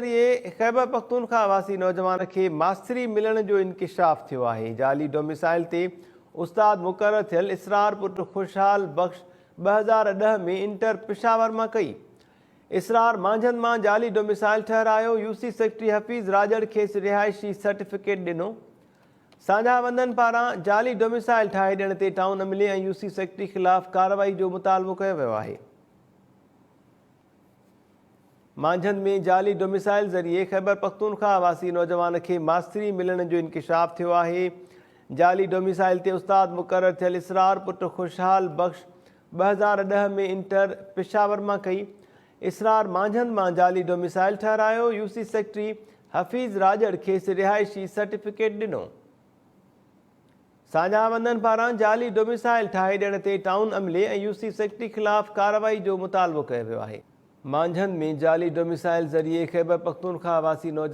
ये ख़ैबर पख्तूनख्वा वासी नौजवान के मास्तरी मिलण जो इंकिशाफ थियो आहे। जाली डोमिसाइल ते उस्ताद मुक़रर थियल इसरार पुट खुशहाल बख्श 2010 में इंटर पेशावर मां कई। इसरार मांझंद मां जाली domicile ठहरायो। UC secretary Hafeez Rajar खेसि रिहाइशी सर्टिफिकेट ॾिनो। साझावंदनि पारां जाली डोमिसाइल ठाहे ॾियण ते टाउन अमले ऐं यूसी सेक्रेटरी ख़िलाफ़ कार्रवाई जो मुतालबो कयो वियो आहे। मांझंद में जाली डोमिसाइल ज़रिए ख़ैबर पख्तूनख्वा वासी नौजवान के मास्तरी मिलण जो इंकिशाफ थियो आहे। जाली डोमिसाइल ते उस्ताद मुक़रर थियल इसरार पुट खुशहाल बख्श 2010 में इंटर पेशावर मां कई। इसरार मांझंद मां जाली domicile ठहरायो। UC secretary Hafeez Rajar खेसि रिहाइशी सर्टिफिकेट ॾिनो। साझावंदनि पारां जाली डोमिसाइल ठाहे ॾियण ते टाउन अमले ऐं यूसी सेक्रेटरी ख़िलाफ़ कार्रवाई जो मुतालबो कयो वियो आहे। मांझंद में जाली डोमिसाइल ज़रिए ख़ैबर पख्तूनख्वा वासी नौजवान